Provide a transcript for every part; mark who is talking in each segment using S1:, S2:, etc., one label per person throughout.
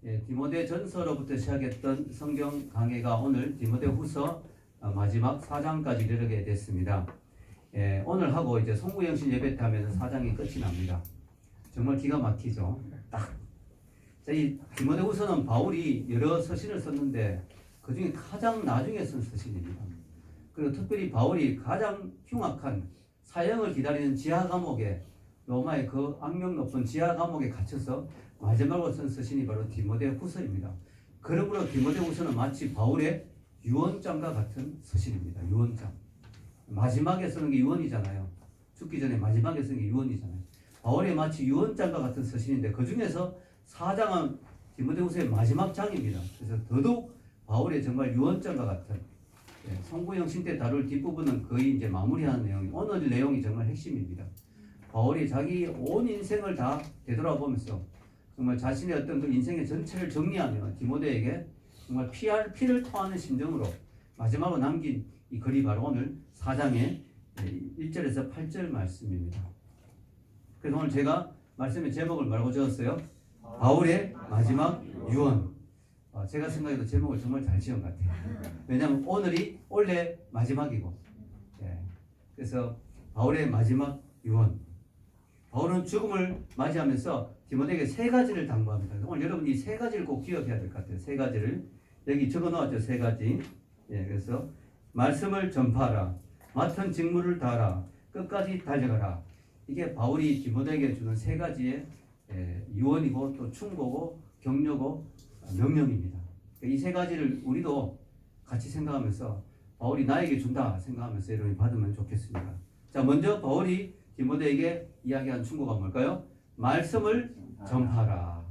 S1: 디모데 전서로부터 시작했던 성경 강해가 오늘 디모데 후서 마지막 4장까지 이르게 됐습니다. 오늘 하고 이제 송구영신 예배 때 하면 4장이 끝이 납니다. 정말 기가 막히죠. 딱. 자, 이 디모데 후서는 바울이 여러 서신을 썼는데 그 중에 가장 나중에 쓴 서신입니다. 그리고 특별히 바울이 가장 흉악한 사형을 기다리는 지하 감옥에, 로마의 그 악명 높은 지하 감옥에 갇혀서 마지막으로 쓴 서신이 바로 디모데 후서입니다. 그러므로 디모데 후서는 마치 바울의 유언장과 같은 서신입니다. 유언장. 마지막에 쓰는 게 유언이잖아요. 죽기 전에 마지막에 쓰는 게 유언이잖아요. 바울의 마치 유언장과 같은 서신인데 그 중에서 4장은 디모데 후서의 마지막 장입니다. 그래서 더더욱 바울의 정말 유언장과 같은 송구영신 때 다룰 뒷부분은 거의 이제 마무리하는 내용이, 오늘 내용이 정말 핵심입니다. 바울이 자기 온 인생을 다 되돌아보면서 정말 자신의 어떤 그 인생의 전체를 정리하며 디모데에게 정말 피를 토하는 심정으로 마지막으로 남긴 이 글이 바로 오늘 4장의 1절에서 8절 말씀입니다. 그래서 오늘 제가 말씀의 제목을 뭐라고 지었어요? 바울의 마지막 유언. 제가 생각해도 제목을 정말 잘 지은 것 같아요. 왜냐하면 오늘이 원래 마지막이고, 그래서 바울의 마지막 유언. 바울은 죽음을 맞이하면서 디모데에게 3가지를 당부합니다. 오늘 여러분 이 3가지를 꼭 기억해야 될 것 같아요. 3가지를 여기 적어놓았죠. 3가지. 그래서 말씀을 전파하라, 맡은 직무를 다하라, 끝까지 달려가라. 이게 바울이 디모데에게 주는 3가지의 유언이고 또 충고고 격려고 명령입니다. 이 3가지를 우리도 같이 생각하면서 바울이 나에게 준다 생각하면서 여러분이 받으면 좋겠습니다. 자, 먼저 바울이 디모데에게 이야기한 충고가 뭘까요? 말씀을 전파하라.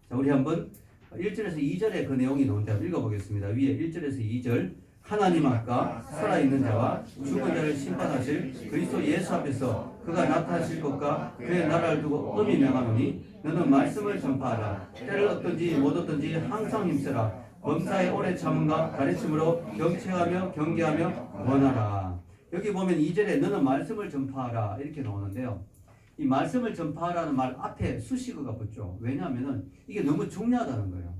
S1: 자, 우리 한번 1절에서 2절에 그 내용이 나오는데 한번 읽어보겠습니다. 위에 1절에서 2절. 하나님 앞과 살아있는 자와 죽은 자를 심판하실 그리스도 예수 앞에서 그가 나타나실 것과 그의 나라를 두고 엄히 명하노니 너는 말씀을 전파하라. 때를 얻든지 못 얻든지 항상 힘쓰라. 범사에 오래 참음과 가르침으로 경청하며 경계하며 원하라. 여기 보면 2절에 너는 말씀을 전파하라 이렇게 나오는데요. 이 말씀을 전파하라는 말 앞에 수식어가 붙죠. 왜냐하면 이게 너무 중요하다는 거예요.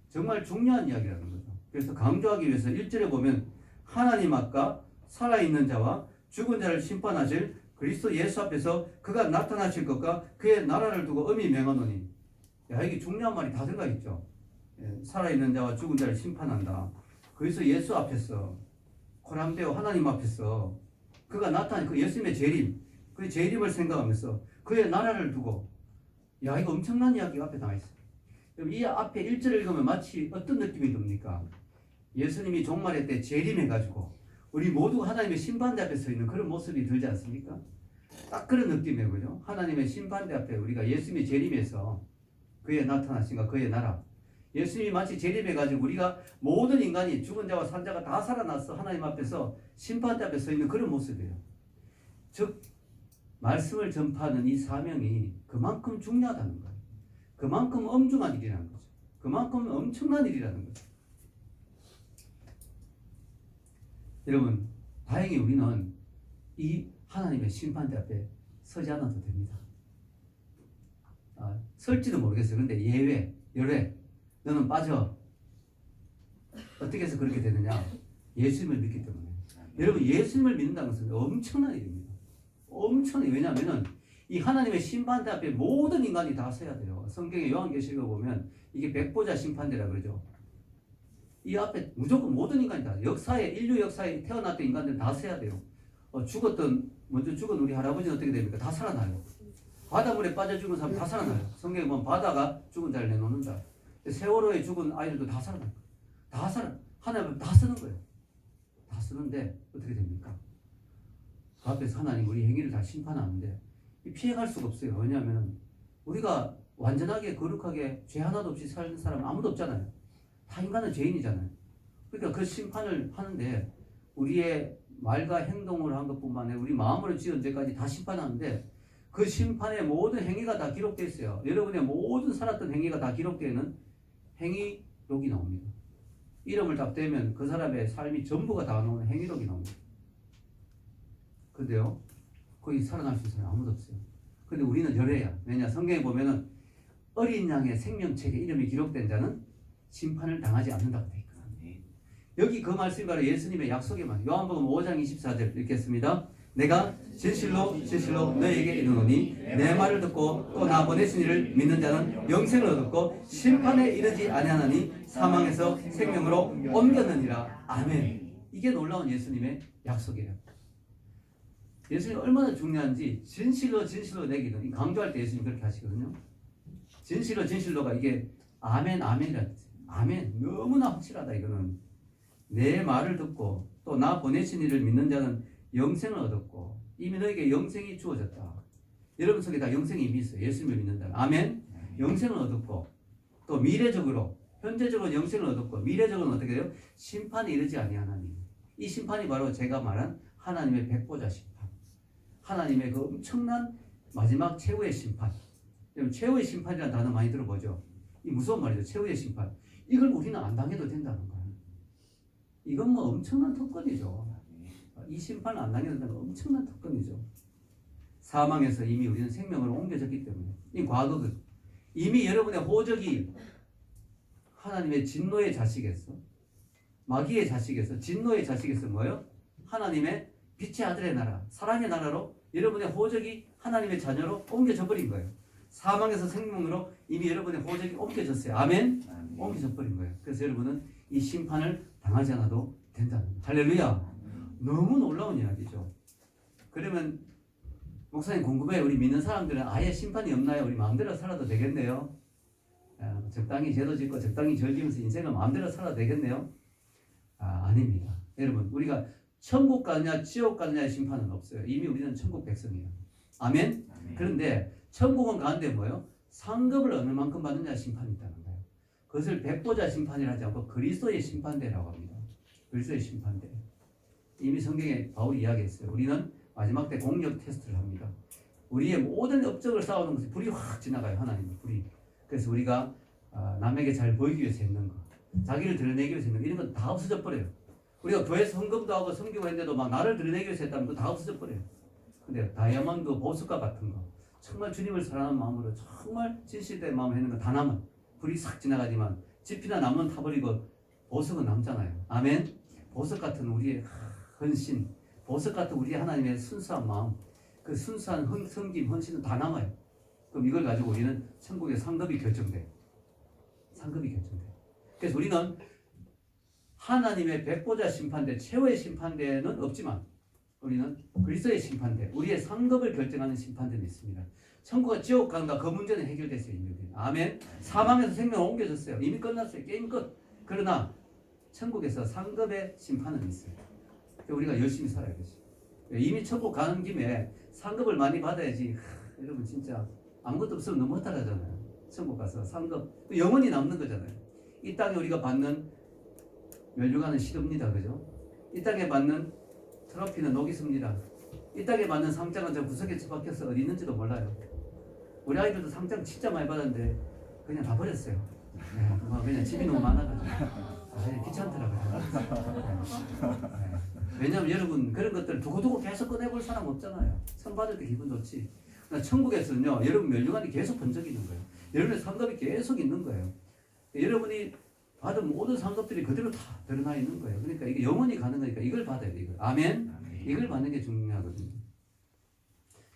S1: 정말 중요한 이야기라는 거죠. 그래서 강조하기 위해서 1절에 보면 하나님 앞과 살아있는 자와 죽은 자를 심판하실 그리스도 예수 앞에서 그가 나타나실 것과 그의 나라를 두고 엄히 명하노니. 야, 이게 중요한 말이 다 들어가 있죠. 살아있는 자와 죽은 자를 심판한다. 그리스도 예수 앞에서, 코람데오 하나님 앞에서 그가 나타난 그 예수님의 재림, 그 재림을 생각하면서 그의 나라를 두고. 야, 이거 엄청난 이야기가 앞에 나와 있어요. 이 앞에 1절을 읽으면 마치 어떤 느낌이 듭니까? 예수님이 종말의 때 재림해가지고 우리 모두 하나님의 심판대 앞에 서 있는 그런 모습이 들지 않습니까? 딱 그런 느낌이에요. 그죠? 하나님의 심판대 앞에 우리가 예수님이 재림해서 그의 나타나신가 그의 나라. 예수님이 마치 재림해가지고 우리가 모든 인간이 죽은 자와 산 자가 다 살아나서 하나님 앞에서 심판대 앞에 서 있는 그런 모습이에요. 즉 말씀을 전파하는 이 사명이 그만큼 중요하다는 거예요. 그만큼 엄중한 일이라는 거죠. 그만큼 엄청난 일이라는 거죠. 여러분, 다행히 우리는 이 하나님의 심판대 앞에 서지 않아도 됩니다. 설지도 모르겠어요. 그런데 예외, 열외, 너는 빠져. 어떻게 해서 그렇게 되느냐? 예수님을 믿기 때문에. 여러분, 예수님을 믿는다는 것은 엄청난 일입니다. 엄청난. 왜냐하면 이 하나님의 심판대 앞에 모든 인간이 다 서야 돼요. 성경의 요한계시록에 보면 이게 백보자 심판대라 그러죠. 이 앞에 무조건 모든 인간이 다, 인류 역사에 태어났던 인간들은 다 서야 돼요. 먼저 죽은 우리 할아버지는 어떻게 됩니까? 다 살아나요. 바닷물에 빠져 죽은 사람 다 살아나요. 성경에 보면 바다가 죽은 자를 내놓는다. 세월호에 죽은 아이들도 다 살아나요. 하나님 다 쓰는 거예요. 다 쓰는데 어떻게 됩니까? 그 앞에서 하나님 우리 행위를 다 심판하는데 피해갈 수가 없어요. 왜냐하면 우리가 완전하게 거룩하게 죄 하나도 없이 사는 사람은 아무도 없잖아요. 다 인간은 죄인이잖아요. 그러니까 그 심판을 하는데 우리의 말과 행동을 한 것뿐만 아니라 우리 마음으로 지은 죄까지 다 심판하는데 그 심판의 모든 행위가 다 기록되어 있어요. 여러분의 모든 살았던 행위가 다 기록되어 있는 행위록이 나옵니다. 이름을 딱 대면 그 사람의 삶이 전부가 다 나오는 행위록이 나옵니다. 근데요, 거기 살아날 수 있는 사람이 아무도 없어요. 근데 우리는 열애야. 왜냐? 성경에 보면은 어린 양의 생명책에 이름이 기록된 자는 심판을 당하지 않는다고 되어 있거든요. 여기 그 말씀이 바로 예수님의 약속의 말. 요한복음 5장 24절 읽겠습니다. 내가 진실로 진실로 너에게 이르노니 내 말을 듣고 또 나 보내신 이를 믿는 자는 영생을 얻었고 심판에 이르지 아니하나니 사망에서 생명으로 옮겼느니라. 아멘. 이게 놀라운 예수님의 약속이에요. 예수님이 얼마나 중요한지 진실로 진실로 내게 이르노니 강조할 때 예수님 그렇게 하시거든요. 진실로 진실로가 이게 아멘 아멘이라는 뜻이에요. 아멘. 너무나 확실하다. 이거는 내 말을 듣고 또 나 보내신 이를 믿는 자는 영생을 얻었고 이미 너에게 영생이 주어졌다. 여러분 속에 다 영생이 이미 있어요. 예수님을 믿는다. 아멘. 영생을 얻었고 또 미래적으로 현재적으로 영생을 얻었고 미래적으로는 어떻게 돼요? 심판이 이르지 아니하나니. 이 심판이 바로 제가 말한 하나님의 백보자 심판. 하나님의 그 엄청난 마지막 최후의 심판. 최후의 심판이라는 단어 많이 들어보죠. 이 무서운 말이죠. 최후의 심판. 이걸 우리는 안 당해도 된다는 거예요. 이건 뭐 엄청난 특권이죠. 이 심판을 안 당해도 된다는 건 엄청난 특권이죠. 사망에서 이미 우리는 생명으로 옮겨졌기 때문에. 이 과거는 이미 여러분의 호적이 하나님의 진노의 자식에서 마귀의 자식에서 진노의 자식에서 뭐예요? 하나님의 빛의 아들의 나라, 사랑의 나라로 여러분의 호적이 하나님의 자녀로 옮겨져 버린 거예요. 사망에서 생명으로 이미 여러분의 호적이 옮겨졌어요. 아멘? 옮겨져 버린 거예요. 그래서 여러분은 이 심판을 당하지 않아도 된다는 거예요. 할렐루야. 너무 놀라운 이야기죠. 그러면 목사님 궁금해요. 우리 믿는 사람들은 아예 심판이 없나요? 우리 마음대로 살아도 되겠네요. 적당히 죄도 짓고 적당히 즐기면서 인생을 마음대로 살아도 되겠네요. 아닙니다. 여러분 우리가 천국 가느냐 지옥 가느냐의 심판은 없어요. 이미 우리는 천국 백성이에요. 아멘? 그런데 천국은 가는데 뭐예요? 상급을 어느 만큼 받느냐 심판이 있다는 거예요. 그것을 백보자 심판이라 하지 않고 그리스도의 심판대라고 합니다. 그리스도의 심판대. 이미 성경에 바울이 이야기했어요. 우리는 마지막 때 공력 테스트를 합니다. 우리의 모든 업적을 쌓아놓은 것이 불이 확 지나가요. 하나님의 불이. 그래서 우리가 남에게 잘 보이기 위해서 했는 거, 자기를 드러내기 위해서 했는 거, 이런 건 다 없어져 버려요. 우리가 교회에서 헌금도 하고 섬기고 했는데도 막 나를 드러내기 위해서 했다면 그거 다 없어져 버려요. 근데 다이아몬드 보석과 같은 거, 정말 주님을 사랑하는 마음으로 정말 진실된 마음으로 했는 거 다 남아. 불이 싹 지나가지만 지피나 나무는 타버리고 보석은 남잖아요. 아멘. 보석 같은 우리의 헌신, 보석 같은 우리 하나님의 순수한 마음, 그 순수한 섬김, 헌신은 다 남아요. 그럼 이걸 가지고 우리는 천국의 상급이 결정돼요. 상급이 결정돼요. 그래서 우리는 하나님의 백보자 심판대, 최후의 심판대는 없지만 우리는 그리스도의 심판대, 우리의 상급을 결정하는 심판대는 있습니다. 천국과 지옥 가는가 그 문제는 해결됐어요. 이미. 아멘. 사망에서 생명 옮겨졌어요. 이미 끝났어요. 게임 끝. 그러나 천국에서 상급의 심판은 있어요. 우리가 열심히 살아야겠지. 이미 천국 가는 김에 상급을 많이 받아야지. 여러분 진짜 아무것도 없으면 너무 허탈하잖아요. 천국 가서 상급 영원히 남는 거잖아요. 이 땅에 우리가 받는 멸류관은 시듭니다. 그죠? 이 땅에 받는 트로피는 녹이 습니다. 이 땅에 받는 상장은 저 구석에 처박혀서 어디 있는지도 몰라요. 우리 아이들도 상장 진짜 많이 받았는데 그냥 다 버렸어요. 네, 그냥 집이 너무 많아가지고 귀찮더라고요. 왜냐하면 여러분 그런 것들 두고두고 계속 꺼내볼 사람 없잖아요. 선 받을 때 기분 좋지. 그러나 천국에서는요, 여러분 멸류관이 계속 번쩍이는 거예요. 여러분의 상급이 계속 있는 거예요. 여러분이 받은 모든 상급들이 그대로 다 드러나 있는 거예요. 그러니까 이게 영원히 가는 거니까 이걸 받아야 돼. 이걸. 아멘. 이걸 받는 게 중요하거든요.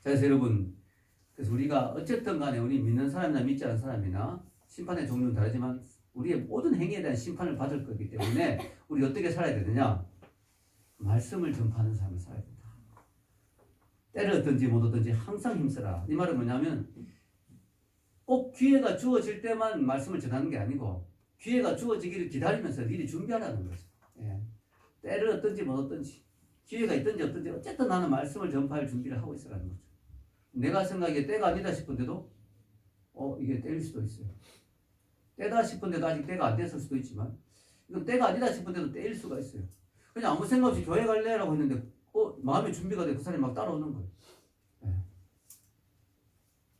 S1: 자, 그래서 여러분, 그래서 우리가 어쨌든 간에 우리 믿는 사람이나 믿지 않는 사람이나 심판의 종류는 다르지만 우리의 모든 행위에 대한 심판을 받을 거기 때문에 우리 어떻게 살아야 되느냐? 말씀을 전파하는 삶을 살아야 된다. 때를 얻든지 못 얻든지 항상 힘써라. 이 말은 뭐냐면 꼭 기회가 주어질 때만 말씀을 전하는 게 아니고 기회가 주어지기를 기다리면서 미리 준비하라는 거죠. 예. 때를 얻든지 못 얻든지 기회가 있든지 없든지 어쨌든 나는 말씀을 전파할 준비를 하고 있으라는 거죠. 내가 생각에 때가 아니다 싶은데도 이게 때일 수도 있어요. 때다 싶은데도 아직 때가 안 됐을 수도 있지만 이건 때가 아니다 싶은데도 때일 수가 있어요. 그냥 아무 생각 없이 교회 갈래라고 했는데 마음의 준비가 돼 그 사람이 막 따라오는 거예요. 네.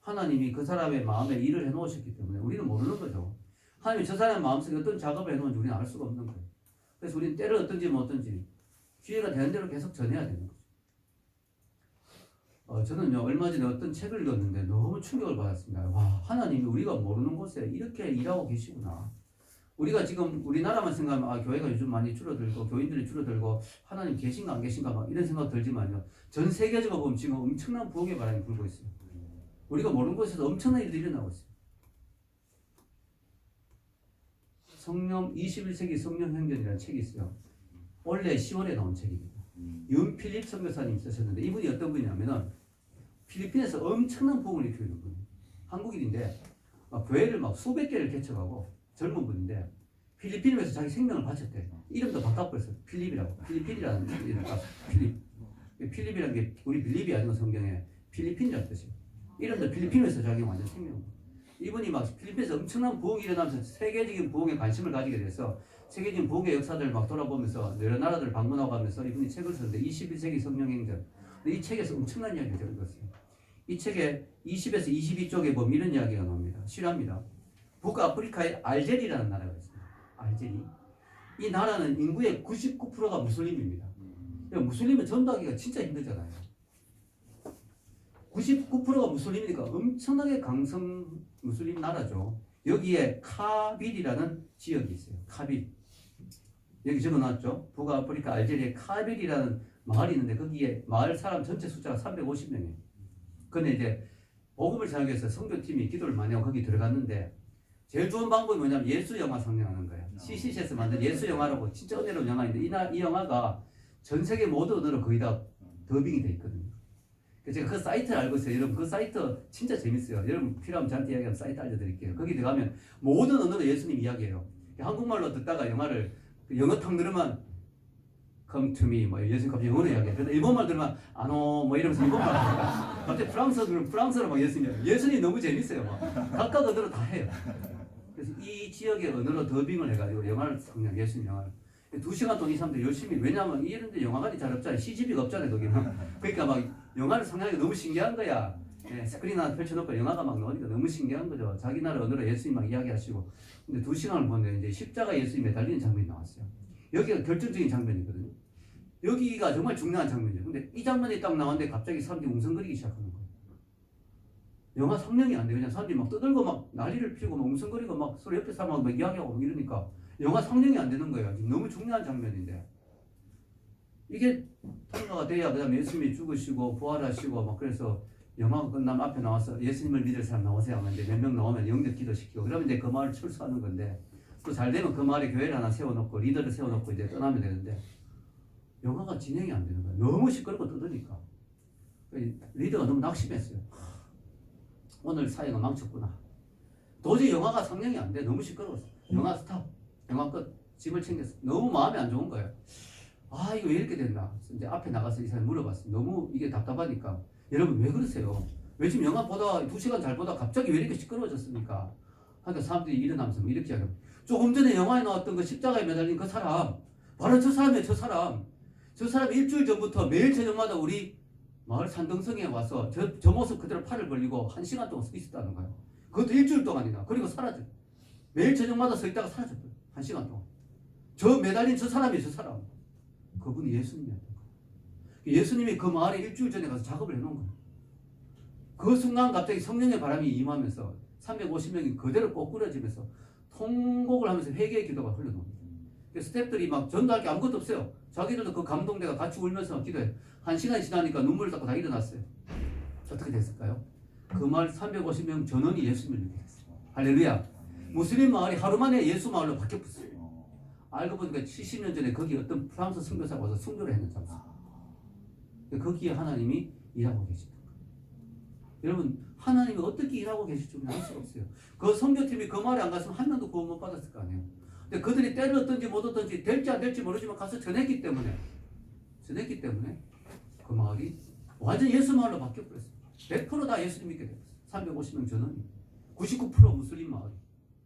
S1: 하나님이 그 사람의 마음에 일을 해놓으셨기 때문에 우리는 모르는 거죠. 하나님이 저 사람의 마음속에 어떤 작업을 해놓은지 우리는 알 수가 없는 거예요. 그래서 우리는 때를 얻든지 못 얻든지 기회가 되는 대로 계속 전해야 되는 거죠. 저는요 얼마 전에 어떤 책을 읽었는데 너무 충격을 받았습니다. 와, 하나님이 우리가 모르는 곳에 이렇게 일하고 계시구나. 우리가 지금 우리나라만 생각하면 아, 교회가 요즘 많이 줄어들고 교인들이 줄어들고 하나님 계신가 안 계신가 막 이런 생각 들지만요. 전 세계적으로 보면 지금 엄청난 부흥의 바람이 불고 있어요. 우리가 모르는 곳에서 엄청난 일들이 일어나고 있어요. 성령 21세기 성령 행전이라는 책이 있어요. 올해 10월에 나온 책입니다. 윤필립 선교사님 쓰셨는데 이분이 어떤 분이냐면은 필리핀에서 엄청난 부흥을 일으키는 분이에요. 한국인인데 막 교회를 막 수백 개를 개척하고 젊은 분인데 필리핀에서 자기 생명을 바쳤대. 이름도 바꿔버렸어요. 필립이라고. 필리핀이라는 이름. 필립이라는 게 우리 빌립이 아니고 성경에 필리핀이라는 뜻이에요. 이름도 필리핀에서 자기 완전 생명. 이분이 막 필리핀에서 엄청난 부흥이 일어나면서 세계적인 부흥에 관심을 가지게 돼서 세계적인 부흥의 역사들을 막 돌아보면서 여러 나라들을 방문하고 하면서 이분이 책을 썼는데 21세기 성령행전. 이 책에서 엄청난 이야기를 읽었어요. 이 책에 20에서 22쪽에 보면 이런 이야기가 나옵니다. 실화입니다. 북아프리카의 알제리라는 나라가 있습니다. 알제리. 이 나라는 인구의 99%가 무슬림입니다. 무슬림은 전도하기가 진짜 힘들잖아요. 99%가 무슬림이니까 엄청나게 강성 무슬림 나라죠. 여기에 카빌이라는 지역이 있어요. 카빌. 여기 적어놨죠. 북아프리카 알제리에 카빌이라는 마을이 있는데 거기에 마을 사람 전체 숫자가 350명이에요. 근데 이제 복음을 전하기 위해서 선교팀이 기도를 많이 하고 거기 들어갔는데 제일 좋은 방법이 뭐냐면 예수 영화 상영하는 거예요. CCC에서 만든 예수 영화라고 진짜 은혜로운 영화인데 이 영화가 전 세계 모든 언어로 거의 다 더빙이 돼 있거든요. 그래서 제가 그 사이트를 알고 있어요. 여러분 그 사이트 진짜 재밌어요. 여러분 필요하면 저한테 이야기하면 사이트 알려드릴게요. 거기 들어가면 모든 언어로 예수님 이야기해요. 한국말로 듣다가 영화를 영어 탕 들으면 come to me 뭐 예수님 갑자기 영어로 이야기해요. 그래서 일본말 들으면 아노 뭐 이러면서 일본말 하니까 갑자기 프랑스어 들으면 프랑스어로 막 예수님 너무 재밌어요. 막 각각 언어로 다 해요. 그래서 이 지역의 언어로 더빙을 해가지고 영화를 상영 예수님 영화를 2시간 동안 이 사람들이 열심히 왜냐하면 이런데 영화관이 잘 없잖아요. CGV가 없잖아요 거기는. 그러니까 막 영화를 상영하기 너무 신기한 거야. 네, 스크린 하나 펼쳐놓고 영화가 막 나오니까 너무 신기한 거죠. 자기 나라 언어로 예수님 막 이야기하시고. 근데 2시간을 보는데 이제 십자가 예수님 매달리는 장면이 나왔어요. 여기가 결정적인 장면이거든요. 여기가 정말 중요한 장면이에요. 근데 이 장면이 딱 나왔는데 갑자기 사람들이 웅성거리기 시작하는 거예요. 영화 상영이 안 돼요. 그냥 사람들이 막 떠들고 막 난리를 피우고 막 웅성거리고 막 서로 옆에 사람하고 막 이야기하고 막 이러니까 영화 상영이 안 되는 거예요. 너무 중요한 장면인데. 이게 통과가 돼야 그다음에 예수님이 죽으시고 부활하시고 막 그래서 영화가 끝나면 앞에 나와서 예수님을 믿을 사람 나오세요 하는데 몇 명 나오면 영접 기도시키고 그러면 이제 그 마을 출소하는 건데 또 잘 되면 그 마을에 교회를 하나 세워놓고 리더를 세워놓고 이제 떠나면 되는데 영화가 진행이 안 되는 거예요. 너무 시끄럽고 떠드니까 리더가 너무 낙심했어요. 오늘 사회가 망쳤구나. 도저히 영화가 상영이 안 돼. 너무 시끄러웠어. 영화 스탑. 영화 끝. 짐을 챙겼어. 너무 마음이 안 좋은 거예요. 아 이거 왜 이렇게 됐나. 이제 앞에 나가서 이 사람이 물어봤어요. 너무 이게 답답하니까. 여러분 왜 그러세요? 왜 지금 영화 보다 2시간 잘 보다 갑자기 왜 이렇게 시끄러워졌습니까? 하니까 사람들이 일어나면서 이렇게 하면 조금 전에 영화에 나왔던 그 십자가에 매달린 그 사람 바로 저 사람이에요. 저 사람. 저 사람 일주일 전부터 매일 저녁마다 우리 마을 산등성에 와서 저 모습 그대로 팔을 벌리고 1시간 동안 서 있었다는 거예요. 그것도 일주일 동안이나. 그리고 사라져. 매일 저녁마다 서 있다가 사라졌어요. 1시간 동안. 저 매달린 저 사람이 저 사람. 그분이 예수님이었던 거예요. 예수님이 그 마을에 일주일 전에 가서 작업을 해놓은 거예요. 그 순간 갑자기 성령의 바람이 임하면서 350명이 그대로 꼬꾸라지면서 통곡을 하면서 회개의 기도가 흘러나옵니다. 스태프들이 막 전도할 게 아무것도 없어요. 자기들도 그 감동대가 같이 울면서 기도해. 1시간이 지나니까 눈물을 닦고 다 일어났어요. 어떻게 됐을까요? 그 마을 350명 전원이 예수님을 믿게 됐어요. 할렐루야. 무슬림 마을이 하루 만에 예수 마을로 바뀌었어요. 알고 보니까 70년 전에 거기 어떤 프랑스 선교사가 와서 순교를 했는 장소. 거기에 하나님이 일하고 계시다. 여러분 하나님이 어떻게 일하고 계실지 알 수가 없어요. 그 선교팀이 그 마을에 안 갔으면 한 명도 구원 못 받았을 거 아니에요. 근데 그들이 때를 얻든지 못 얻든지 될지 안 될지 모르지만 가서 전했기 때문에 그 마을이 완전 예수 마을로 바뀌어버렸어요. 100% 다 예수님 믿게 됐어요. 350명 전원이 99% 무슬림 마을.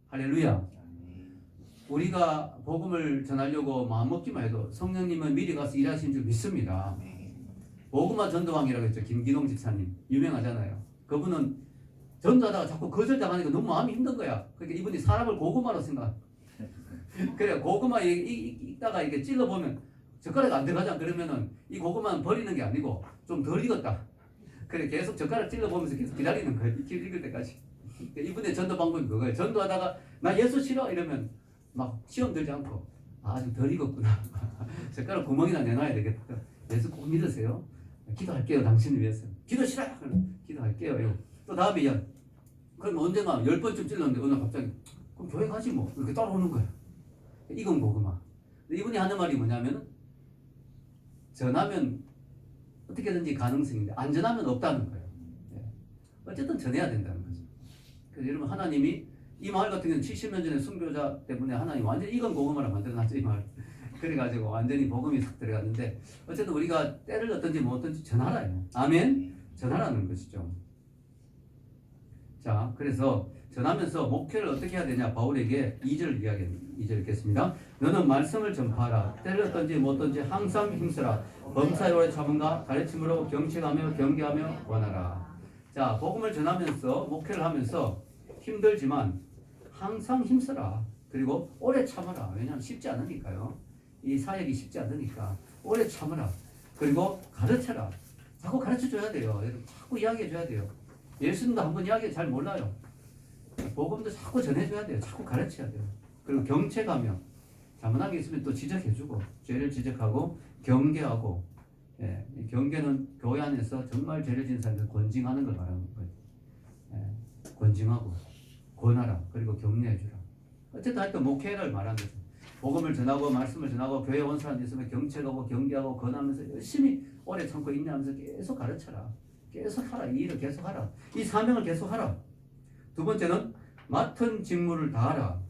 S1: 할렐루야. 우리가 복음을 전하려고 마음먹기만 해도 성령님은 미리 가서 일하신 줄 믿습니다. 복음화 전도왕이라고 했죠. 김기동 집사님 유명하잖아요. 그분은 전도하다가 자꾸 거절당하니까 너무 마음이 힘든 거야. 그러니까 이분이 사람을 고구마로 생각. 그래 고구마 익다가 이렇게 찔러보면 젓가락 안 들어가잖아. 그러면은 이 고구마는 버리는 게 아니고 좀 덜 익었다. 그래 계속 젓가락 찔러보면서 계속 기다리는 거예요. 읽을 때까지. 이분의 전도 방법이 그거예요. 전도하다가 나 예수 싫어 이러면 막 시험 들지 않고 아직 덜 익었구나. 젓가락 구멍이나 내놔야 되겠다. 예수 꼭 믿으세요. 기도할게요. 당신을 위해서. 기도 싫어요. 기도할게요. 또 다음에 그럼 언젠가 10번쯤 찔렀는데 어느 날 갑자기 그럼 교회 가지 뭐 이렇게 따라오는 거예요. 이건 뭐구만. 이분이 하는 말이 뭐냐면 전하면 어떻게든지 가능성인데 안 전하면 없다는 거예요. 어쨌든 전해야 된다는 거죠. 그래서 여러분 하나님이 이 마을 같은 경우는 70년 전에 순교자 때문에 하나님 완전히 익은 복음을 만들어놨죠. 이 마을. 그래가지고 완전히 복음이 싹 들어갔는데 어쨌든 우리가 때를 얻든지 뭐 얻든지 전하라요. 아멘. 전하라는 것이죠. 자, 그래서 전하면서 목회를 어떻게 해야 되냐? 바울에게 2절 이야기합니다. 2절 읽겠습니다. 너는 말씀을 전파하라. 때를 얻든지 못 얻든지 항상 힘쓰라. 범사에 오래 참음과 가르침으로 경책하며 경계하며 원하라. 자, 복음을 전하면서 목회를 하면서 힘들지만 항상 힘쓰라. 그리고 오래 참아라. 왜냐하면 쉽지 않으니까요. 이 사역이 쉽지 않으니까 오래 참아라. 그리고 가르쳐라. 자꾸 가르쳐줘야 돼요. 자꾸 이야기해줘야 돼요. 예수님도 한번 이야기 잘 몰라요. 복음도 자꾸 전해줘야 돼요. 자꾸 가르쳐야 돼요. 그리고 경책하며 잘못한 게 있으면 또 지적해주고 죄를 지적하고 경계하고 경계는 교회 안에서 정말 죄를 지은 사람들 권징하는 걸 말하는 거예요. 권징하고 권하라. 그리고 격려해주라. 어쨌든 하여튼 목회를 말하는 거죠. 복음을 전하고 말씀을 전하고 교회에 온 사람이 있으면 경책하고 경계하고 권하면서 열심히 오래 참고 인내하면서 계속 가르쳐라. 계속 하라. 이 일을 계속 하라. 이 사명을 계속 하라. 두 번째는 맡은 직무를 다하라.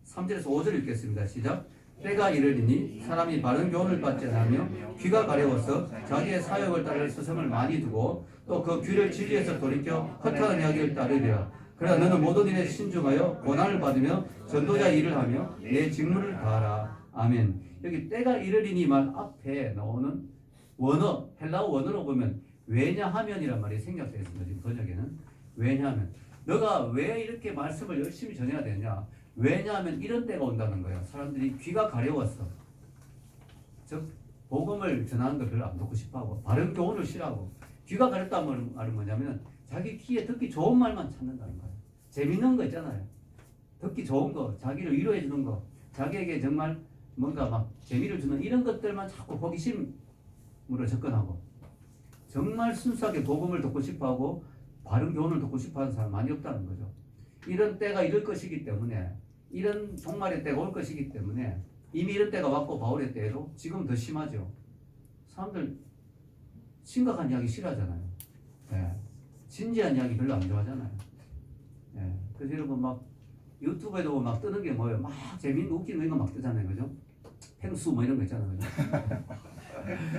S1: 3절에서 5절 읽겠습니다. 시작. 때가 이르리니 사람이 바른 교훈을 받지 않으며 귀가 가려워서 자기의 사역을 따를 스승을 많이 두고 또 그 귀를 진리에서 돌이켜 헛다른 이야기를 따르리라. 그러나 너는 모든 일에 신중하여 고난을 받으며 전도자 일을 하며 내 직무를 다하라. 아멘. 여기 때가 이르리니 말 앞에 나오는 원어, 헬라어 원어로 보면 왜냐하면이란 말이 생략되어 있습니다. 지금 번역에는. 왜냐하면. 너가 왜 이렇게 말씀을 열심히 전해야 되냐? 왜냐하면 이런 때가 온다는 거예요. 사람들이 귀가 가려웠어. 즉 복음을 전하는 걸 별로 안 듣고 싶어하고 바른 교훈을 싫어하고 귀가 가렵다는 말은 뭐냐면 자기 귀에 듣기 좋은 말만 찾는다는 거예요. 재밌는 거 있잖아요. 듣기 좋은 거, 자기를 위로해 주는 거, 자기에게 정말 뭔가 막 재미를 주는 이런 것들만 자꾸 호기심으로 접근하고 정말 순수하게 복음을 듣고 싶어하고 바른 교훈을 듣고 싶어하는 사람 많이 없다는 거죠. 이런 때가 이럴 것이기 때문에 이런 종말의 때가 올 것이기 때문에 이미 이런 때가 왔고 바울의 때에도 지금 더 심하죠. 사람들 심각한 이야기 싫어하잖아요. 진지한 이야기 별로 안 좋아하잖아요. 그래서 여러분 막 유튜브에도 막 뜨는 게 뭐예요? 막 재밌는 웃기는 이런 거 막 뜨잖아요. 그죠? 펭수 뭐 이런 거 있잖아요. 그죠?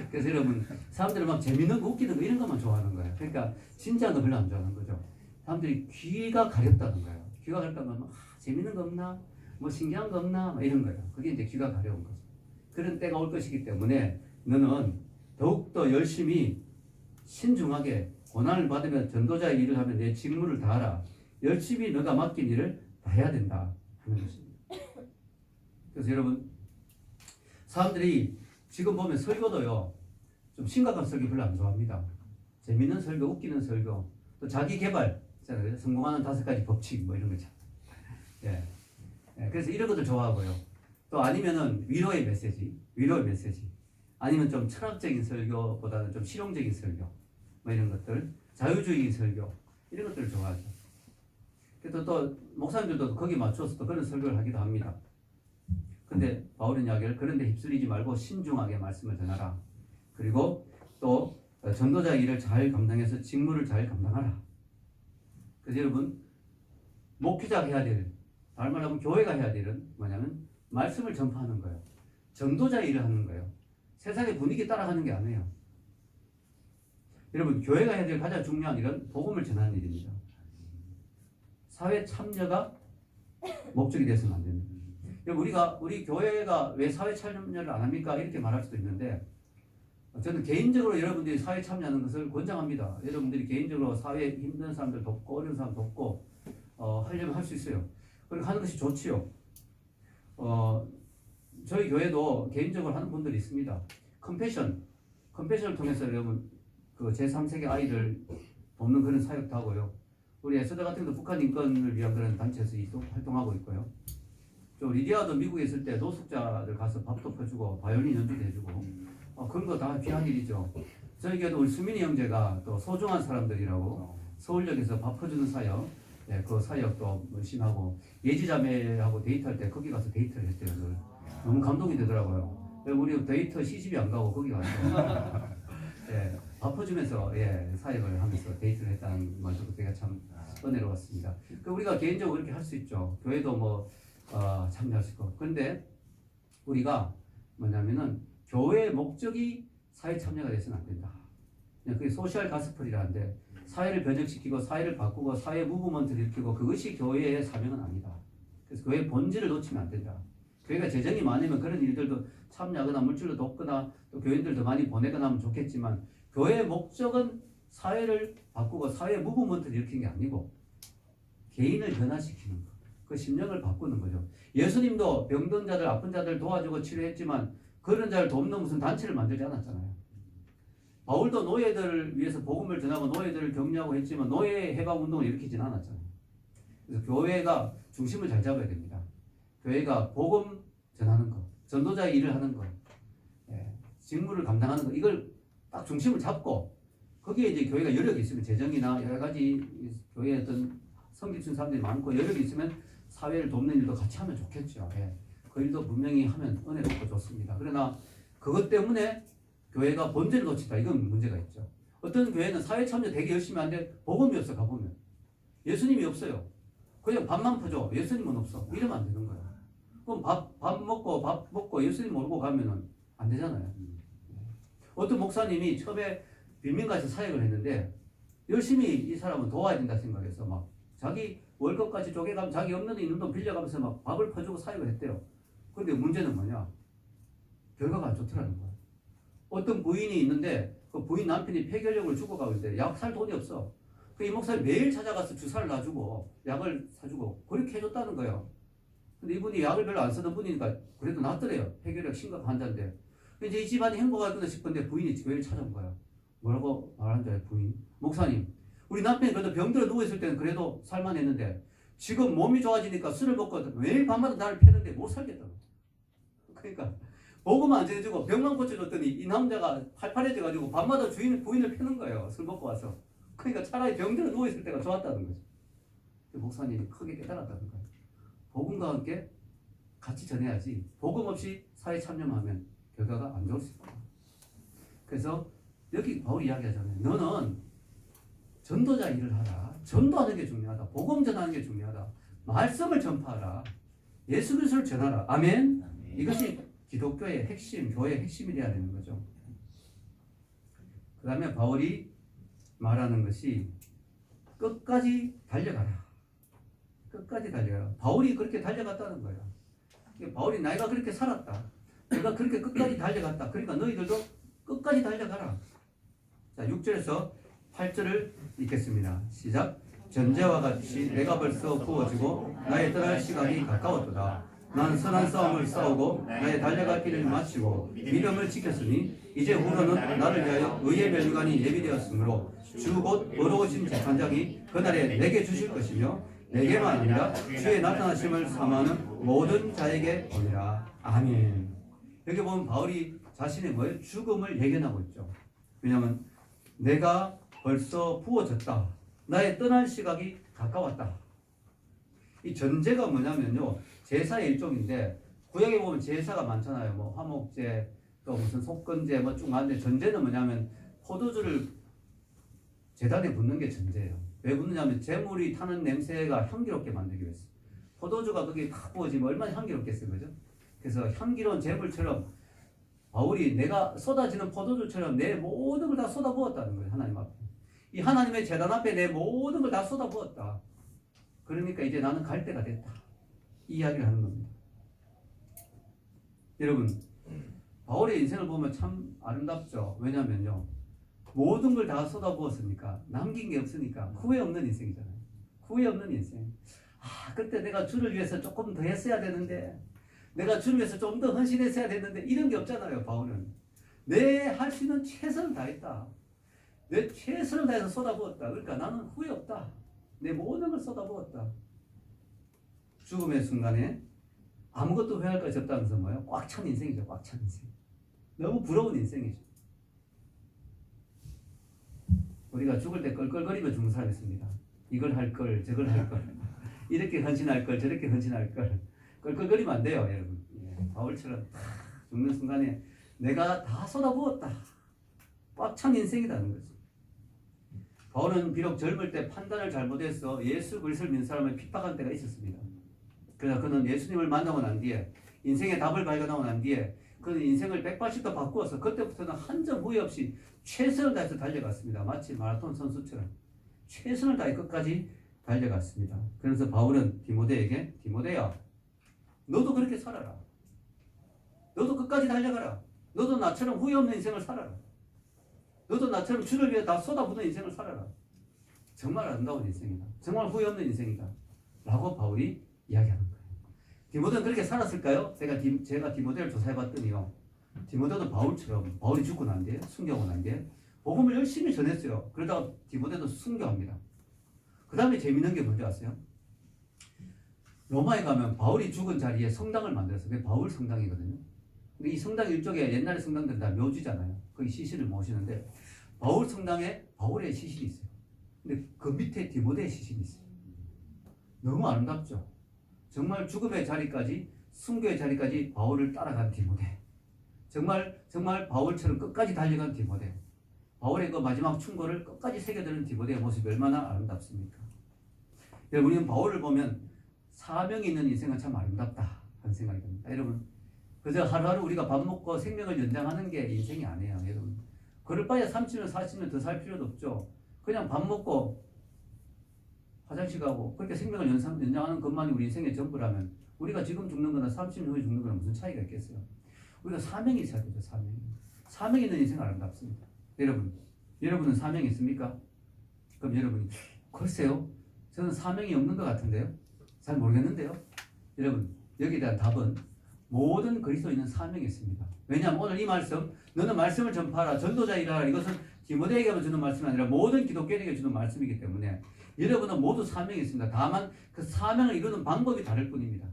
S1: 그래서 여러분 사람들은 막 재밌는 거 웃기는 거 이런 것만 좋아하는 거예요. 그러니까 진지한 거 별로 안 좋아하는 거죠. 사람들이 귀가 가렵다는 거예요. 귀가 가렵다는 건 재밌는 거 없나? 뭐 신기한 거 없나? 뭐 이런 거예요. 그게 이제 귀가 가려운 거죠. 그런 때가 올 것이기 때문에 너는 더욱더 열심히 신중하게 고난을 받으며 전도자의 일을 하면 내 직무를 다하라. 열심히 너가 맡긴 일을 다 해야 된다 하는 것입니다. 그래서 여러분 사람들이 지금 보면 설교도요 좀 심각한 설교 별로 안 좋아합니다. 재밌는 설교, 웃기는 설교, 또 자기 개발, 성공하는 5가지 법칙 뭐 이런 거죠. 그래서 이런 것들 좋아하고요. 또 아니면은 위로의 메시지, 아니면 좀 철학적인 설교보다는 좀 실용적인 설교, 뭐 이런 것들, 자유주의 설교 이런 것들을 좋아하죠. 그래서 또 목사님들도 거기에 맞춰서 또 그런 설교를 하기도 합니다. 근데 바울은 이야기를 그런데 휩쓸리지 말고 신중하게 말씀을 전하라. 그리고 또 전도자 일을 잘 감당해서 직무를 잘 감당하라. 그래서 여러분 목회자가 해야 될, 다른 말로 하면 교회가 해야 될 일은 뭐냐면 말씀을 전파하는 거예요. 전도자 일을 하는 거예요. 세상의 분위기 따라가는 게 아니에요. 여러분 교회가 해야 될 가장 중요한 일은 복음을 전하는 일입니다. 사회 참여가 목적이 되어서는 안 됩니다. 우리 교회가 왜 사회 참여를 안 합니까? 이렇게 말할 수도 있는데 저는 개인적으로 여러분들이 사회 참여하는 것을 권장합니다. 여러분들이 개인적으로 사회에 힘든 사람들 돕고 어려운 사람 돕고 하려면 할 수 있어요. 그리고 하는 것이 좋지요. 저희 교회도 개인적으로 하는 분들이 있습니다. 컴패션을 통해서 여러분 그 제3세계 아이들 돕는 그런 사역도 하고요. 우리 에스더 같은 경우도 북한 인권을 위한 그런 단체에서 활동하고 있고요. 또 리디아도 미국에 있을 때 노숙자들 가서 밥도 퍼주고 바이올린 연주도 해주고 그런 거 다 귀한 일이죠. 저희 교회도 우리 수민이 형제가 또 소중한 사람들이라고 서울역에서 밥 퍼주는 사역, 네, 그 사역도 열심히 하고 예지자매하고 데이트할 때 거기 가서 데이트를 했대요. 늘. 너무 감동이 되더라고요. 우리 데이트 시집이 안 가고 거기 가서 예, 밥 퍼주면서 사역을 하면서 데이트를 했다는 말도 그때가 참 은혜로웠습니다. 우리가 개인적으로 그렇게 할 수 있죠. 교회도 뭐 참여할 수 있고. 그런데 우리가 뭐냐면은 교회의 목적이 사회 참여가 돼서는 안 된다. 그게 소셜 가스펠이라는데 사회를 변혁시키고 사회를 바꾸고 사회 무브먼트를 일으키고 그것이 교회의 사명은 아니다. 그래서 교회의 본질을 놓치면 안 된다. 교회가 재정이 많으면 그런 일들도 참여하거나 물질로 돕거나 또 교인들도 많이 보내거나 하면 좋겠지만 교회의 목적은 사회를 바꾸고 사회 무브먼트를 일으키는 게 아니고 개인을 변화시키는 것. 그 심령을 바꾸는 거죠. 예수님도 병든 자들, 아픈 자들 도와주고 치료했지만 그런 자를 돕는 무슨 단체를 만들지 않았잖아요. 바울도 노예들을 위해서 복음을 전하고 노예들을 격려하고 했지만 노예 해방 운동을 일으키지는 않았잖아요. 그래서 교회가 중심을 잘 잡아야 됩니다. 교회가 복음 전하는 것, 전도자의 일을 하는 것, 직무를 감당하는 것, 이걸 딱 중심을 잡고 거기에 이제 교회가 여력이 있으면 재정이나 여러 가지 교회에 어떤 성기 준 사람들이 많고 여력이 있으면 사회를 돕는 일도 같이 하면 좋겠죠. 그 일도 분명히 하면 은혜롭고 좋습니다. 그러나 그것 때문에 교회가 본질을 놓친다. 이건 문제가 있죠. 어떤 교회는 사회 참여 되게 열심히 하는데 복음이 없어 가보면 예수님이 없어요. 그냥 밥만 퍼줘. 예수님은 없어. 이러면 안 되는 거예요. 그럼 밥 먹고 예수님 모르고 가면은 안 되잖아요. 어떤 목사님이 처음에 빈민가에서 사역을 했는데 열심히 이 사람은 도와야 된다 생각해서 막 자기 월급까지 쪼개가면 자기 없는 돈 있는 돈 빌려가면서 막 밥을 퍼주고 사역을 했대요. 그런데 문제는 뭐냐? 결과가 안 좋더라는 거예요. 어떤 부인이 있는데 그 부인 남편이 폐결력을 죽어가고 있는데 약 살 돈이 없어. 그 이 목사님 매일 찾아가서 주사를 놔주고 약을 사주고 그렇게 해줬다는 거예요. 근데 이분이 약을 별로 안 쓰던 분이니까 그래도 낫더래요. 폐결력 심각한 환자인데. 이제 이 집안이 행복하구나 싶은데 부인이 교회를 찾아온 거야. 뭐라고 말한 줄 알아요? 부인. 목사님, 우리 남편이 그래도 병들어 누워있을 때는 그래도 살만했는데 지금 몸이 좋아지니까 술을 먹고 매일 밤마다 나를 패는데 못 살겠다고. 그러니까 복음만 안 전해주고 병만 고쳐줬더니 이 남자가 팔팔해져가지고 밤마다 부인을 패는 거예요. 술 먹고 와서. 그러니까 차라리 병들어 누워있을 때가 좋았다는 거죠. 목사님이 크게 깨달았다는 거예요. 복음과 함께 같이 전해야지 복음 없이 사회 참여하면 결과가 안 좋을 수 있다. 그래서 여기 바울이 이야기하잖아요. 너는 전도자 일을 하라. 전도하는 게 중요하다. 복음 전하는 게 중요하다. 말씀을 전파하라. 예수 그리스도를 전하라. 아멘. 이것이 기독교의 핵심, 교회의 핵심이 되어야 되는 거죠. 그 다음에 바울이 말하는 것이 끝까지 달려가라. 끝까지 달려가라. 바울이 그렇게 달려갔다는 거예요. 바울이 내가 그렇게 살았다. 내가 그렇게 끝까지 달려갔다. 그러니까 너희들도 끝까지 달려가라. 자, 6절에서 8절을 읽겠습니다. 시작. 전제와 같이 내가 벌써 부어지고 나의 떠날 시간이 가까웠도다. 난 선한 싸움을 싸우고 나의 달려갈 길을 마치고 믿음을 지켰으니 이제 후로는 나를 위하여 의의 멸류관이 예비되었으므로 주 곧 의로우신 재판장이 그날에 내게 주실 것이며 내게만 아니라 주의 나타나심을 사모하는 모든 자에게 오니라. 아멘. 여기 보면 바울이 자신의 뭐예요? 죽음을 예견하고 있죠. 왜냐하면 내가 벌써 부어졌다. 나의 떠날 시각이 가까웠다. 이 전제가 뭐냐면요, 제사의 일종인데 구약에 보면 제사가 많잖아요. 뭐 화목제, 또 무슨 속건제, 뭐 쭉 많은데 전제는 뭐냐면 포도주를 제단에 붓는 게 전제예요. 왜 붓느냐면 제물이 타는 냄새가 향기롭게 만들기 위해서. 포도주가 거기에 탁 부어지면 얼마나 향기롭겠어요, 그죠? 그래서 향기로운 제물처럼 바울이 내가 쏟아지는 포도주처럼 내 모든 걸 다 쏟아부었다는 거예요. 하나님 앞에. 이 하나님의 제단 앞에 내 모든 걸 다 쏟아부었다. 그러니까 이제 나는 갈 때가 됐다. 이 이야기를 하는 겁니다. 여러분, 바울의 인생을 보면 참 아름답죠. 왜냐면요, 모든 걸 다 쏟아부었으니까 남긴 게 없으니까 후회 없는 인생이잖아요. 후회 없는 인생. 그때 내가 주를 위해서 조금 더 했어야 되는데, 내가 주를 위해서 좀 더 헌신했어야 됐는데, 이런 게 없잖아요. 바울은 내 할 수 있는 최선을 다했다. 내 최선을 다해서 쏟아부었다. 그러니까 나는 후회 없다. 내 모든 걸 쏟아부었다. 죽음의 순간에 아무것도 후회할 것이 없다는 것은 뭐예요? 꽉 찬 인생이죠. 꽉 찬 인생. 너무 부러운 인생이죠. 우리가 죽을 때 껄껄거리며 죽는 사람이 있습니다. 이걸 할 걸, 저걸 할 걸, 이렇게 헌신할 걸, 저렇게 헌신할 걸. 껄껄거리면 안 돼요, 여러분. 예, 바울처럼 죽는 순간에 내가 다 쏟아부었다. 꽉 찬 인생이라는 거죠. 바울은 비록 젊을 때 판단을 잘못해서 예수 그리스도를 믿는 사람을 핍박한 때가 있었습니다. 그러나 그는 예수님을 만나고 난 뒤에 인생의 답을 발견하고 난 뒤에 그는 인생을 180도 바꾸어서 그때부터는 한 점 후회 없이 최선을 다해서 달려갔습니다. 마치 마라톤 선수처럼 최선을 다해 끝까지 달려갔습니다. 그래서 바울은 디모데에게 디모데야 너도 그렇게 살아라. 너도 끝까지 달려가라. 너도 나처럼 후회 없는 인생을 살아라. 너도 나처럼 주를 위해 다 쏟아붓는 인생을 살아라. 정말 아름다운 인생이다. 정말 후회 없는 인생이다. 라고 바울이 이야기하는 거예요. 디모데는 그렇게 살았을까요? 제가 디모데를 조사해봤더니요. 디모데도 바울처럼 바울이 죽고 난 뒤에 순교하고 난 뒤에 복음을 열심히 전했어요. 그러다가 디모데도 순교합니다. 그 다음에 재밌는 게 뭔지 아세요? 로마에 가면 바울이 죽은 자리에 성당을 만들었어요. 그게 바울 성당이거든요. 근데 이 성당 일종의 옛날의 성당들은 다 묘지잖아요. 거기 시신을 모시는데 바울 성당에 바울의 시신이 있어요. 근데 그 밑에 디모데의 시신이 있어요. 너무 아름답죠? 정말 죽음의 자리까지 순교의 자리까지 바울을 따라간 디모데. 정말 바울처럼 끝까지 달려간 디모데. 바울의 그 마지막 충고를 끝까지 새겨드는 디모데의 모습이 얼마나 아름답습니까? 여러분, 우리는 바울을 보면 사명이 있는 인생은 참 아름답다 하는 생각이 듭니다. 여러분, 그저 하루하루 우리가 밥 먹고 생명을 연장하는 게 인생이 아니에요. 여러분, 그럴 바에 30년, 40년 더 살 필요도 없죠. 그냥 밥 먹고 화장실 가고 그렇게 생명을 연장하는 것만이 우리 인생의 전부라면 우리가 지금 죽는 거나 30년 후에 죽는 거나 무슨 차이가 있겠어요? 우리가 사명이 있어야 되죠. 사명이 있는 인생은 아름답습니다. 여러분은 사명이 있습니까? 그럼 여러분이 글쎄요, 저는 사명이 없는 것 같은데요? 잘 모르겠는데요? 여러분, 여기에 대한 답은 모든 그리스도인은 사명이 있습니다. 왜냐하면 오늘 이 말씀, 너는 말씀을 전파하라, 전도자 일하라, 이것은 디모데에게만 주는 말씀이 아니라 모든 기독교인에게 주는 말씀이기 때문에 여러분은 모두 사명이 있습니다. 다만 그 사명을 이루는 방법이 다를 뿐입니다.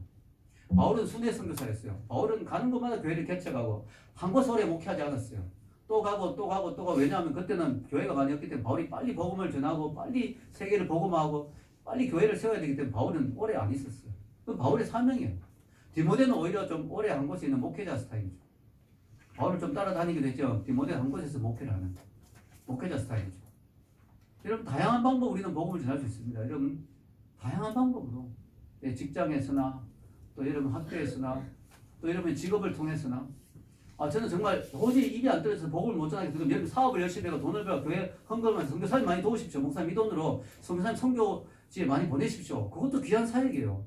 S1: 바울은 순회 선교사였어요. 바울은 가는 곳마다 교회를 개척하고 한 곳 오래 목회하지 않았어요. 또 가고. 왜냐하면 그때는 교회가 많이 없기 때문에 바울이 빨리 복음을 전하고 빨리 세계를 복음하고 빨리 교회를 세워야 되기 때문에 바울은 오래 안 있었어요. 그건 바울의 사명이에요. 디모데는 오히려 좀 오래 한 곳에 있는 목회자 스타일이죠. 바울을 좀 따라다니기도 했죠. 디모데는 한 곳에서 목회를 하는 목회자 스타일이죠. 여러분, 다양한 방법으로 우리는 복음을 전할 수 있습니다. 여러분, 다양한 방법으로 직장에서나 또 여러분 학교에서나 또 여러분 직업을 통해서나 저는 정말 도저히 입이 안 떨어져서 복음을 못 전하게 지금 여러분 사업을 열심히 하고 돈을 벌어 교회 헌금하면서 선교사님 많이 도우십시오. 목사님 이 돈으로 선교사님 선교지에 많이 보내십시오. 그것도 귀한 사역이에요.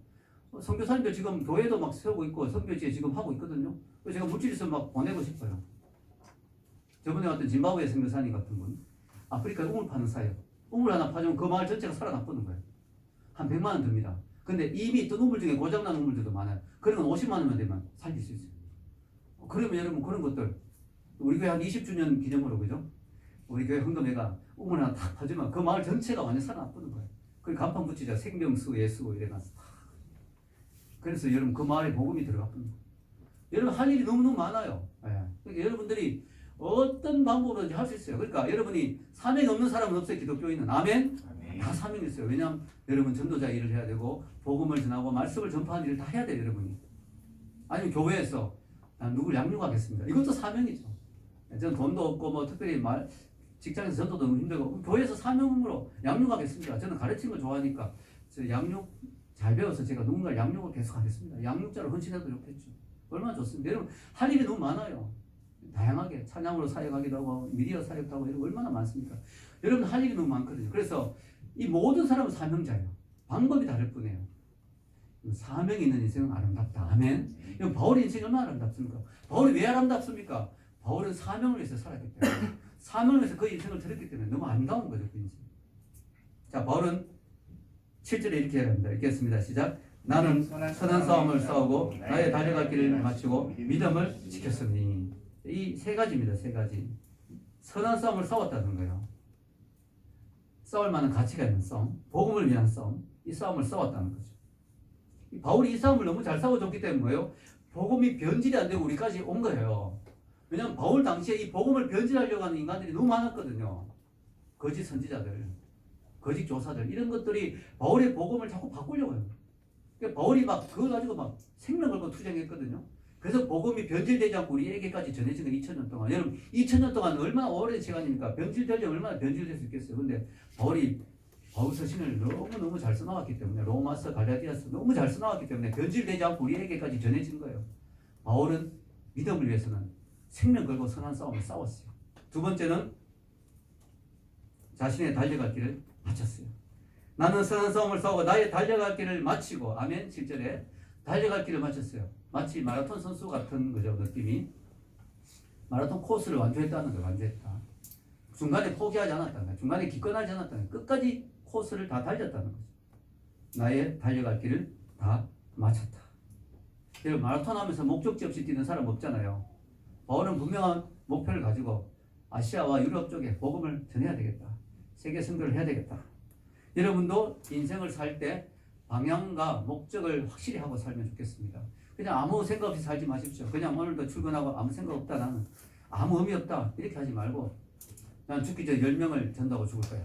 S1: 선교사님들 지금 교회도 막 세우고 있고 선교지에 지금 하고 있거든요. 그래서 제가 물질 있으면 막 보내고 싶어요. 저번에 왔던 짐바브웨 선교사님 같은 분 아프리카에 우물 파는 사역. 우물 하나 파주면 그 마을 전체가 살아남는 거예요. 한 100만 원 듭니다. 근데 이미 있던 우물 중에 고장난 우물들도 많아요. 그런 건 50만 원만 되면 살릴 수 있어요. 그러면 여러분 그런 것들 우리 교회 한 20주년 기념으로 그죠? 우리 교회 헌금회가 우물 하나 탁 파주면 그 마을 전체가 완전 살아남는 거예요. 그 간판 붙이자 생명수 예수 이래가지고 그래서 여러분 그 마을에 복음이 들어갔거든요. 여러분 할 일이 너무너무 많아요. 그러니까 여러분들이 어떤 방법으로든지 할 수 있어요. 그러니까 여러분이 사명이 없는 사람은 없어요. 기독교인은. 아멘? 다 사명이 있어요. 왜냐하면 여러분 전도자 일을 해야 되고 복음을 전하고 말씀을 전파하는 일을 다 해야 돼요. 여러분이. 아니면 교회에서 난 누굴 양육하겠습니다. 이것도 사명이죠. 저는 돈도 없고 뭐 특별히 직장에서 전도도 너무 힘들고 교회에서 사명으로 양육하겠습니다. 저는 가르치는 걸 좋아하니까 저 양육 잘 배워서 제가 누군가를 양육을 계속 하겠습니다. 양육자로 헌신해도 좋겠죠. 얼마나 좋습니다. 여러분 할 일이 너무 많아요. 다양하게 찬양으로 사역하기도 하고 미디어 사역도 하고 이런 거 얼마나 많습니까? 여러분 할 일이 너무 많거든요. 그래서 이 모든 사람은 사명자예요. 방법이 다를 뿐이에요. 사명이 있는 인생은 아름답다. 아멘. 이건 바울의 인생이 얼마나 아름답습니까? 바울이 왜 아름답습니까? 바울은 사명을 위해서 살았기 때문에 사명을 위해서 그 인생을 들었기 때문에 너무 아름다운 거죠. 그 인생. 자, 바울은 7절에 이렇게 합니다. 읽겠습니다. 시작. 나는 선한 싸움을 싸우고 나의 달려갈 길을 마치고 믿음을 지켰으니. 이 세 가지입니다. 세 가지. 선한 싸움을 싸웠다는 거예요. 싸울 만한 가치가 있는 싸움, 복음을 위한 싸움, 이 싸움을 싸웠다는 거죠. 바울이 이 싸움을 너무 잘 싸워줬기 때문에 뭐예요? 복음이 변질이 안 되고 우리까지 온 거예요. 왜냐하면 바울 당시에 이 복음을 변질하려고 하는 인간들이 너무 많았거든요. 거짓 선지자들, 거짓 교사들, 이런 것들이 바울의 복음을 자꾸 바꾸려고 해요. 그러니까 바울이 막 그거 가지고 막 생명 걸고 투쟁했거든요. 그래서 복음이 변질되지 않고 우리에게까지 전해진 건 2000년 동안. 여러분 2000년 동안 얼마나 오랜 시간입니까? 변질되려면 얼마나 변질될 수 있겠어요. 근데 바울이 바울 서신을 너무너무 잘 써나왔기 때문에, 로마서, 갈라디아서 너무 잘 써나왔기 때문에 변질되지 않고 우리에게까지 전해진 거예요. 바울은 믿음을 위해서는 생명 걸고 선한 싸움을 싸웠어요. 두 번째는 자신의 달려갈 길을 마쳤어요. 나는 선한 싸움을 싸우고 나의 달려갈 길을 마치고, 아멘. 7절에 달려갈 길을 마쳤어요. 마치 마라톤 선수 같은 거죠. 느낌이 마라톤 코스를 완주했다는 거예요. 완주했다. 중간에 포기하지 않았다는 거예요. 중간에 기권하지 않았다는 거예요. 끝까지 코스를 다 달렸다는 거죠. 나의 달려갈 길을 다 마쳤다. 여러분 마라톤 하면서 목적지 없이 뛰는 사람 없잖아요. 바울은 분명한 목표를 가지고 아시아와 유럽 쪽에 복음을 전해야 되겠다. 세계 선교를 해야 되겠다. 여러분도 인생을 살 때 방향과 목적을 확실히 하고 살면 좋겠습니다. 그냥 아무 생각 없이 살지 마십시오. 그냥 오늘도 출근하고 아무 생각 없다, 나는 아무 의미 없다, 이렇게 하지 말고, 난 죽기 전에 10명을 전도하고 죽을 거야.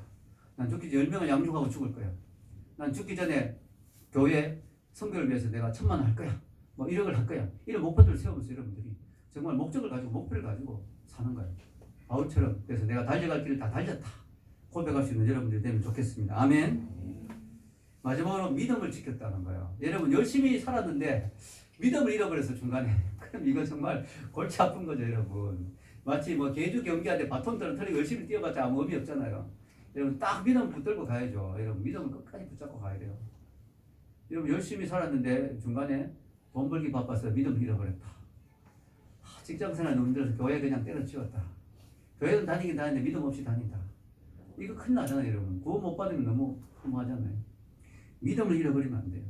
S1: 난 죽기 전에 10명을 양육하고 죽을 거야. 난 죽기 전에 교회 선교를 위해서 내가 1000만 원 할 거야. 뭐 1억을 할 거야. 이런 목표들을 세우면서 여러분들이 정말 목적을 가지고 목표를 가지고 사는 거예요. 바울처럼. 그래서 내가 달려갈 길을 다 달렸다 고백할 수 있는 여러분들이 되면 좋겠습니다. 아멘. 마지막으로 믿음을 지켰다는 거예요. 여러분 열심히 살았는데 믿음을 잃어버려서 중간에. 그럼 이거 정말 골치 아픈 거죠, 여러분. 마치 뭐 개주 경기하는데 바톤 떨어뜨리고 열심히 뛰어봤자 아무 의미 없잖아요. 여러분 딱 믿음 붙들고 가야죠. 여러분 믿음을 끝까지 붙잡고 가야 돼요. 여러분 열심히 살았는데 중간에 돈 벌기 바빠서 믿음을 잃어버렸다. 직장생활 너무 힘들어서 교회 그냥 때려치웠다. 교회는 다니긴 다니는데 믿음 없이 다닌다. 이거 큰일 나잖아요, 여러분. 구원 못 받으면 너무 허무하잖아요. 믿음을 잃어버리면 안 돼요.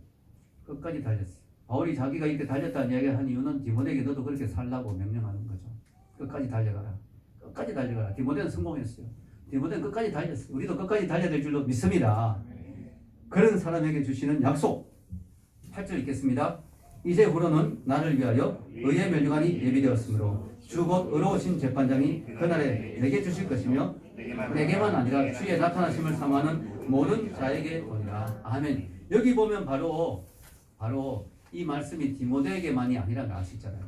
S1: 끝까지 달렸어요. 바울이 자기가 이렇게 달렸다는 이야기를 한 이유는 디모데에게 너도 그렇게 살라고 명령하는 거죠. 끝까지 달려가라. 끝까지 달려가라. 디모데는 성공했어요. 디모데는 끝까지 달렸어요. 우리도 끝까지 달려야 될 줄로 믿습니다. 그런 사람에게 주시는 약속. 8절 읽겠습니다. 이제후로는 나를 위하여 의의 면류관이 예비되었으므로 주 곧 의로우신 재판장이 그날에 내게 주실 것이며 내게만 아니라 주의 나타나심을 사모하는 모든 자에게 오니라. 아멘. 여기 보면 바로 이 말씀이 디모데에게만이 아니라는 걸 알 수 있잖아요.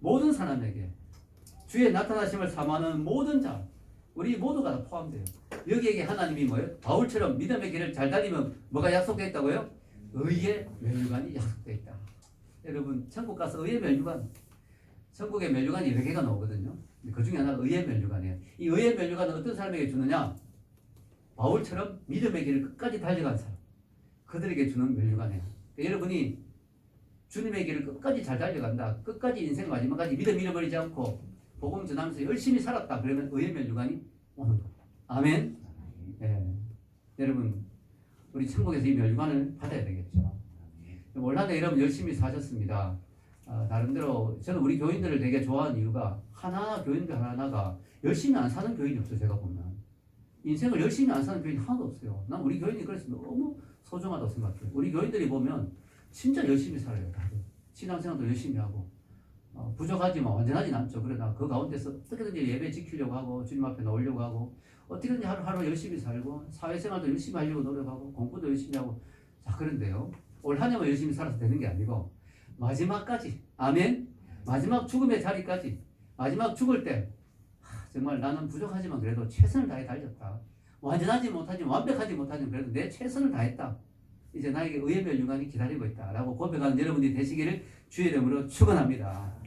S1: 모든 사람에게 주의 나타나심을 사모하는 모든 자, 우리 모두가 다 포함돼요. 여기에게 하나님이 뭐예요? 바울처럼 믿음의 길을 잘 다니면 뭐가 약속되어 있다고요? 의의 면류관이 약속되어 있다. 여러분 천국 가서 의의 면류관, 천국의 면류관이 여러 개가 나오거든요. 그 중에 하나가 의의 면류관이에요. 이 의의 면류관은 어떤 사람에게 주느냐? 바울처럼 믿음의 길을 끝까지 달려간 사람, 그들에게 주는 면류관이에요. 그러니까 여러분이 주님의 길을 끝까지 잘 달려간다, 끝까지 인생 마지막까지 믿음 잃어버리지 않고 복음 전하면서 열심히 살았다, 그러면 의의 면류관이 오는 거예요. 아멘. 네. 여러분 우리 천국에서 이 면류관을 받아야 되겠죠. 올한해 여러분 열심히 사셨습니다. 나름대로 저는 우리 교인들을 되게 좋아하는 이유가 하나하나 교인들 하나하나가 열심히 안 사는 교인이 없어요. 제가 보면 인생을 열심히 안 사는 교인이 하나도 없어요. 난 우리 교인이 그래서 너무 소중하다고 생각해요. 우리 교인들이 보면 진짜 열심히 살아요. 다들 신앙생활도 열심히 하고 부족하지만 완전하진 않죠. 그러나 그 가운데서 어떻게든지 예배 지키려고 하고 주님 앞에 나오려고 하고 어떻게든지 하루하루 열심히 살고 사회생활도 열심히 하려고 노력하고 공부도 열심히 하고. 자, 그런데요 올 한 해만 열심히 살아서 되는 게 아니고 마지막까지, 아멘, 마지막 죽음의 자리까지, 마지막 죽을 때 정말 나는 부족하지만 그래도 최선을 다해 달렸다. 완전하지 못하지만 완벽하지 못하지만 그래도 내 최선을 다했다. 이제 나에게 의의 면류관이 기다리고 있다 라고 고백하는 여러분들이 되시기를 주의 이름으로 축원합니다.